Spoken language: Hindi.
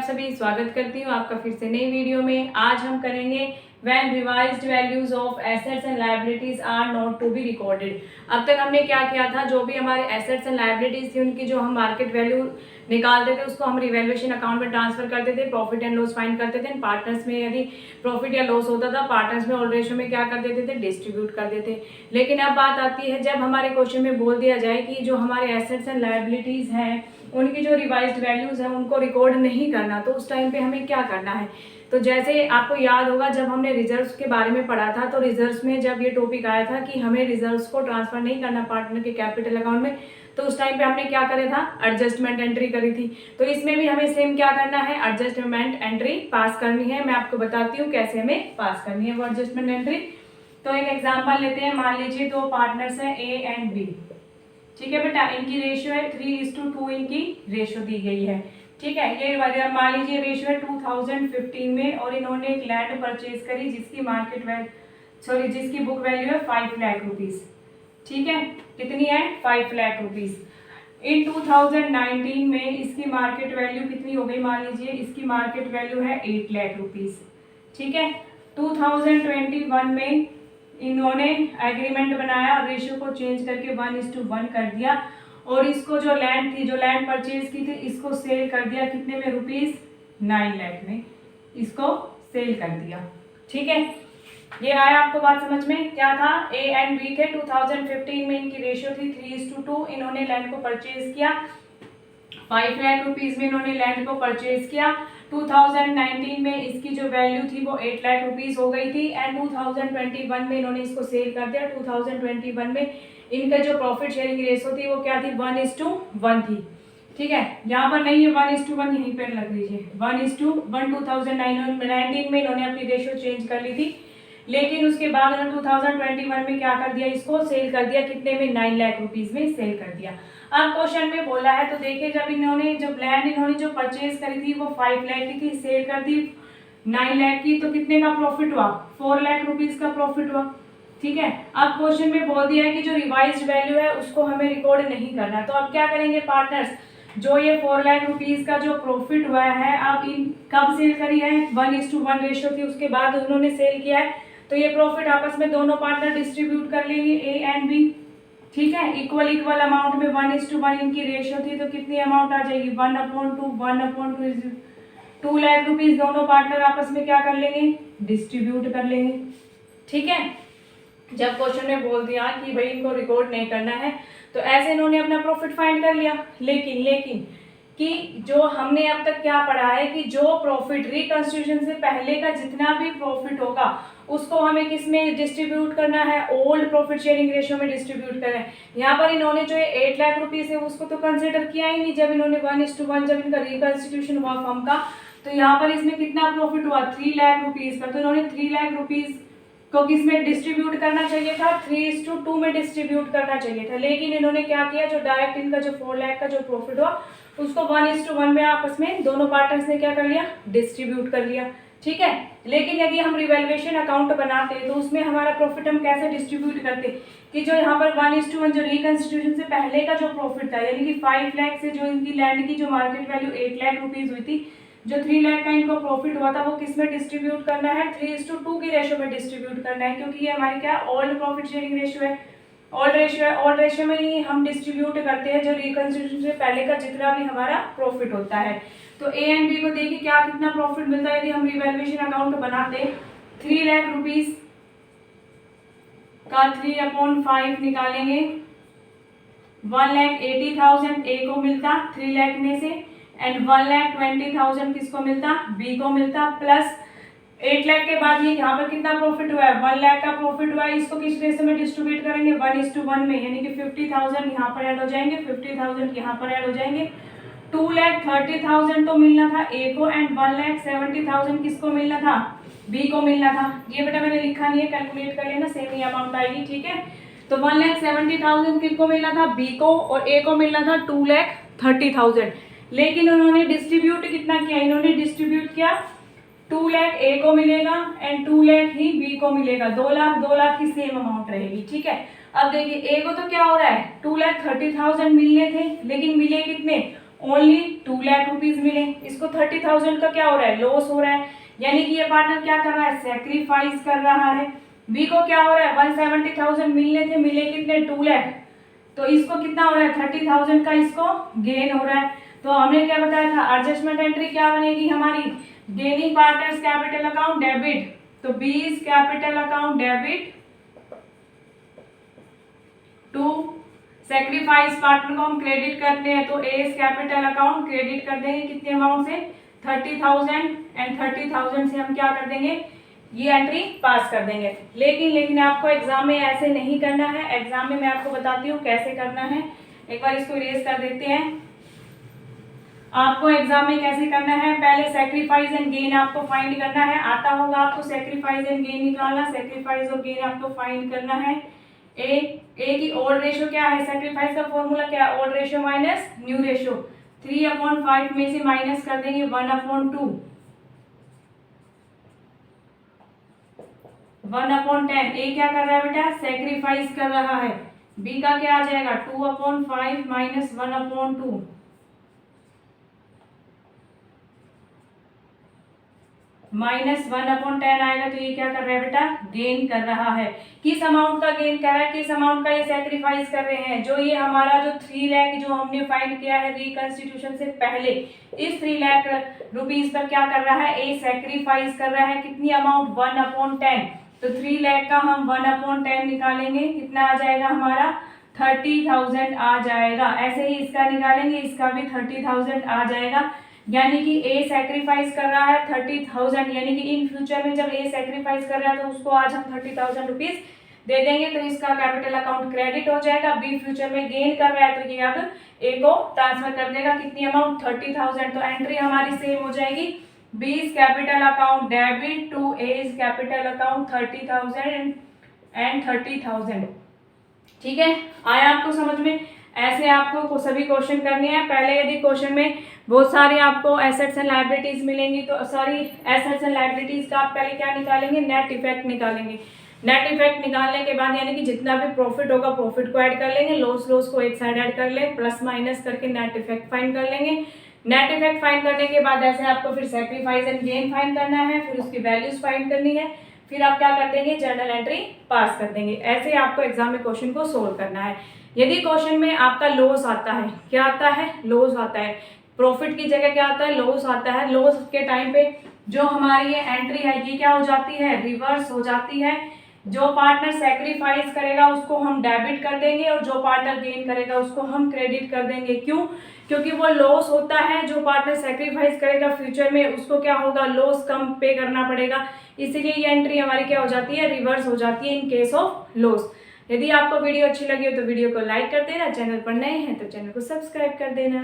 सभी स्वागत करती हूँ आपका फिर से नई वीडियो में। आज हम करेंगे when revised values of assets and liabilities are not to be recorded. अब तक हमने क्या किया था, जो भी हमारे एसेट्स एंड लायबिलिटीज थी उनकी जो हम मार्केट वैल्यू निकालते थे उसको हम रिवैल्यूएशन अकाउंट में ट्रांसफर करते थे, प्रॉफिट एंड लॉस फाइंड करते थे। पार्टनर्स में यदि प्रॉफिट या लॉस होता था, पार्टनर्स में ऑल रेशियो में क्या कर देते थे, डिस्ट्रीब्यूट कर देते। लेकिन अब बात आती है जब हमारे क्वेश्चन में बोल दिया जाए कि जो हमारे एसेट्स एंड लायबिलिटीज हैं उनकी जो रिवाइज्ड वैल्यूज हैं उनको रिकॉर्ड नहीं करना, तो उस टाइम पे हमें क्या करना है। तो जैसे आपको याद होगा जब हमने रिजर्व्स के बारे में पढ़ा था, तो रिजर्व्स में जब ये टॉपिक आया था कि हमें रिजर्व्स को ट्रांसफर नहीं करना पार्टनर के कैपिटल अकाउंट में, तो उस टाइम पे हमने क्या करा था, एडजस्टमेंट एंट्री करी थी। तो इसमें भी हमें सेम क्या करना है, एडजस्टमेंट एंट्री पास करनी है। मैं आपको बताती हूँ कैसे हमें पास करनी है वो एडजस्टमेंट एंट्री। तो एक एग्जाम्पल लेते हैं। मान लीजिए दो पार्टनर्स हैं ए एंड बी, ठीक है बेटा, इनकी रेशियो है 3:2 इनकी रेशियो दी गई है, ठीक है। ये मान लीजिए रेशियो है 2015 में और इन्होंने एक लैंड परचेज करी जिसकी बुक वैल्यू है 5 लाख रुपीज, ठीक है। कितनी है, 5 लाख रुपीज। इन 2019 में इसकी मार्केट वैल्यू कितनी हो गई, मान लीजिए इसकी मार्केट वैल्यू है 8 लाख रुपीज, ठीक है। 2021 में इन्होंने एग्रीमेंट बनाया और रेशियो को चेंज करके 1:1 कर दिया और इसको जो लैंड परचेज की थी इसको सेल कर दिया कितने में, रुपीज 9 लाख में इसको सेल कर दिया, ठीक है। ये आया आपको बात समझ में। क्या था, ए एंड बी थे, 2015 में इनकी रेशियो थी 3:2, इन्होंने लैंड को परचेज किया 5 लाख रुपीज में, इन्होंने लैंड को परचेज किया। 2019 में इसकी जो वैल्यू थी वो 8 लाख रुपीज हो गई थी एंड 2021 में इन्होंने इसको सेल कर दिया। 2021 में इनका जो प्रॉफिट शेयरिंग रेशो थी वो क्या थी, 1:1 थी, ठीक है। यहाँ पर नहीं है 1:1, यहीं पर लग लीजिए 1:1। 2019 में इन्होंने अपनी रेशियो चेंज कर ली थी, लेकिन उसके बाद उन्होंने 2021 में क्या कर दिया, इसको सेल कर दिया कितने में, 9 लाख रुपीज में सेल कर दिया। अब क्वेश्चन में बोला है तो देखिए जब लैंड इन्होंने जो परचेज करी थी वो 5 लाख की थी, सेल कर दी 9 लाख की, तो कितने का प्रॉफिट हुआ, 4 लाख रुपीज का प्रॉफिट हुआ, ठीक है। अब क्वेश्चन में बोल दिया है कि जो रिवाइज्ड वैल्यू है उसको हमें रिकॉर्ड नहीं करना, तो अब क्या करेंगे पार्टनर्स, जो ये 4 लाख रुपीज का जो प्रॉफिट हुआ है, अब इन कब सेल करी है, 1:1 रेशियो थी, उसके बाद उन्होंने सेल किया है, तो ये प्रॉफिट आपस में दोनों पार्टनर डिस्ट्रीब्यूट कर लेंगे ए एंड बी, ठीक है। इक्वल अमाउंट में 1:1 इनकी रेशियो थी, तो कितनी अमाउंट आ जाएगी, 1/2 2 लाख रुपीज दोनों पार्टनर आपस में क्या कर लेंगे, डिस्ट्रीब्यूट कर लेंगे, ठीक है। जब क्वेश्चन ने बोल दिया कि भाई इनको रिकॉर्ड नहीं करना है तो ऐसे इन्होंने अपना प्रॉफिट फाइंड कर लिया। लेकिन कि जो हमने अब तक क्या पढ़ा है कि जो प्रॉफिट रिकंस्ट्रक्शन से पहले का जितना भी प्रॉफिट होगा उसको हमें किस में डिस्ट्रीब्यूट करना है, ओल्ड प्रॉफिट शेयरिंग रेशियो में डिस्ट्रीब्यूट करना है। यहाँ पर इन्होंने जो 8 लाख रुपीज है उसको तो कंसिडर किया ही नहीं, जब इन्होंने 1:1 जब इनका रिकंस्टिट्यूशन हुआ फर्म का, तो यहाँ पर इसमें कितना प्रॉफिट हुआ, 3 लाख रुपीज का, तो इन्होंने 3 लाख रुपीज को किस में डिस्ट्रीब्यूट करना चाहिए था, 3:2 में डिस्ट्रीब्यूट करना चाहिए था। लेकिन इन्होंने क्या किया, जो डायरेक्ट इनका जो 4 लाख का जो प्रॉफिट हुआ उसको 1:1 में आपस में दोनों पार्टनर्स ने क्या कर लिया, डिस्ट्रीब्यूट कर लिया, ठीक है। लेकिन यदि हम रिवैल्यूएशन अकाउंट बनाते तो उसमें हमारा प्रॉफिट हम कैसे डिस्ट्रीब्यूट करते कि जो यहाँ पर 1:1 जो रिकंस्टिट्यूशन से पहले का जो प्रॉफिट था, यानी कि 5 लाख से जो इनकी लैंड की जो मार्केट वैल्यू 8 लाख रुपीज हुई थी, जो 3 लाख का इनको प्रॉफिट हुआ था वो किस में डिस्ट्रीब्यूट करना है, 3:2 की रेशियो में डिस्ट्रीब्यूट करना है, क्योंकि ये हमारी क्या ओल्ड प्रॉफिट शेयरिंग रेशियो है, ओल्ड रेशियो में ही हम डिस्ट्रीब्यूट करते हैं जो रिकंस्ट्रक्शन से पहले का जितना भी हमारा प्रॉफिट होता है। तो ए एंड बी को देखिए क्या कितना प्रॉफिट मिलता है, यदि हम रिवैल्यूएशन अकाउंट बनाते 3 लाख रुपीज का 3/5 निकालेंगे, 1,80,000 ए को मिलता 3 लाख में से एंड 1,20,000 किसको मिलता, बी को मिलता, प्लस 8 लाख के बाद ये यहाँ पर कितना प्रॉफिट हुआ है, 1 लाख का प्रॉफिट हुआ है, इसको किस रेशियो में डिस्ट्रीब्यूट करेंगे, 1:1 में, यानी कि 50,000 यहाँ पर ऐड हो जाएंगे, 50,000 यहाँ पर ऐड हो जाएंगे। 2,30,000 तो मिलना था ए को एंड 1,70,000 किसको मिलना था, बी को मिलना था। ये बेटा मैंने लिखा नहीं है, कैलकुलेट कर लेना, सेम ही अमाउंट आएगी, ठीक है। तो 1,70,000 किसको मिलना था, बी को, और ए को मिलना था 2,30,000। लेकिन उन्होंने डिस्ट्रीब्यूट कितना किया, इन्होंने डिस्ट्रीब्यूट किया 2 लाख ए को मिलेगा एंड 2 लाख ही बी को मिलेगा, 2 लाख की सेम अमाउंट रहेगी, ठीक है। अब देखिए ए को तो क्या हो रहा है, 2,30,000 मिलने थे, लेकिन मिले कितने, ओनली 2 लाख रुपीज मिले। इसको 30,000 का क्या हो रहा है, लॉस हो रहा है, यानी कि ये पार्टनर क्या कर रहा है, सेक्रीफाइस कर रहा है। बी को क्या हो रहा है, 170,000 मिलने थे, मिले कितने, 2 लाख, तो इसको कितना हो रहा है, 30,000 का इसको गेन हो रहा है। तो हमने क्या बताया था, एडजस्टमेंट एंट्री क्या बनेगी हमारी, gaining partners capital account debit, तो B is capital account debit to sacrifice partner को हम क्रेडिट करते हैं, तो A is capital account credit कर देंगे कितने अमाउंट से, 30,000, एंड 30,000 से हम क्या कर देंगे, ये एंट्री पास कर देंगे। लेकिन आपको एग्जाम में ऐसे नहीं करना है, एग्जाम में मैं आपको बताती हूँ कैसे करना है। एक बार इसको इरेज कर देते हैं। आपको एग्जाम में कैसे करना है, पहले सेक्रीफाइस एंड गेन आपको फाइंड करना है, आता होगा आपको सेक्रीफाइस एंड गेन निकालना, सेक्रीफाइस और गेन आपको फाइंड करना है। ए की ओड रेशियो क्या है, सेक्रीफाइस का फॉर्मूला क्या है, old ratio minus new ratio, 3/5 में से माइनस कर देंगे 1/2, 1/10। ए क्या कर रहा है बेटा, सेक्रीफाइस कर रहा है। बी का क्या आ जाएगा, 2/5 माइनस 1/2, माइनस 1/10 आएगा। तो ये क्या कर रहा है बेटा, गेन कर रहा है। किस अमाउंट का गेन कर रहा है, किस अमाउंट का ये सेक्रीफाइस कर रहे हैं, जो ये हमारा जो 3 लाख जो हमने फाइंड किया है रिकंस्टिट्यूशन से पहले, इस 3 लाख रुपीज पर क्या कर रहा है, ए सेक्रीफाइस कर रहा है। कितनी अमाउंट, 1/10, तो 3 लाख का हम 1/10 निकालेंगे, कितना आ जाएगा हमारा, 30,000 आ जाएगा। ऐसे ही इसका निकालेंगे, इसका भी 30,000 आ जाएगा। यानी कि ए सेक्रीफाइस कर रहा है 30,000, यानी कि इन फ्यूचर में जब ए सेक्रीफाइस कर रहा है तो उसको आज हम 30,000 रुपीज दे देंगे, तो इसका कैपिटल अकाउंट क्रेडिट हो जाएगा। बी फ्यूचर में गेन कर रहा है तो ये अब ए को ट्रांसफर कर देगा, कितनी अमाउंट, 30,000। तो एंट्री हमारी सेम हो जाएगी, B is capital account debit to A is capital account 30,000 and 30,000। ठीक है, आया आपको समझ में। ऐसे आपको सभी क्वेश्चन करने हैं। पहले यदि क्वेश्चन में बहुत सारे आपको एसेट्स एंड लायबिलिटीज मिलेंगी, तो सॉरी एसेट्स एंड लायबिलिटीज का आप पहले क्या निकालेंगे, नेट इफेक्ट निकालेंगे। नेट इफेक्ट निकालने के बाद यानी कि जितना भी प्रॉफिट होगा प्रॉफिट को ऐड कर लेंगे, लॉस को एक साइड ऐड कर लें, प्लस माइनस करके नेट इफेक्ट फाइंड कर लेंगे। नेट इफेक्ट फाइंड करने के बाद ऐसे आपको फिर सेक्रीफाइस एंड गेन फाइंड करना है, फिर उसकी वैल्यूज फाइंड करनी है, फिर आप क्या कर देंगे, जर्नल एंट्री पास कर देंगे। ऐसे आपको एग्जाम में क्वेश्चन को सोल्व करना है। यदि क्वेश्चन में आपका लॉस आता है, क्या आता है, लॉस आता है, प्रॉफिट की जगह क्या आता है, लॉस आता है, लॉस के टाइम पे जो हमारी ये एंट्री है ये क्या हो जाती है, रिवर्स हो जाती है। जो पार्टनर सेक्रीफाइस करेगा उसको हम डेबिट कर देंगे और जो पार्टनर गेन करेगा उसको हम क्रेडिट कर देंगे। क्यों, क्योंकि वो लॉस होता है, जो पार्टनर सेक्रीफाइस करेगा फ्यूचर में उसको क्या होगा, लॉस कम पे करना पड़ेगा, इसीलिए ये एंट्री हमारी क्या हो जाती है, रिवर्स हो जाती है इन केस ऑफ लॉस। यदि आपको वीडियो अच्छी लगी हो तो वीडियो को लाइक कर देना, चैनल पर नए हैं तो चैनल को सब्सक्राइब कर देना।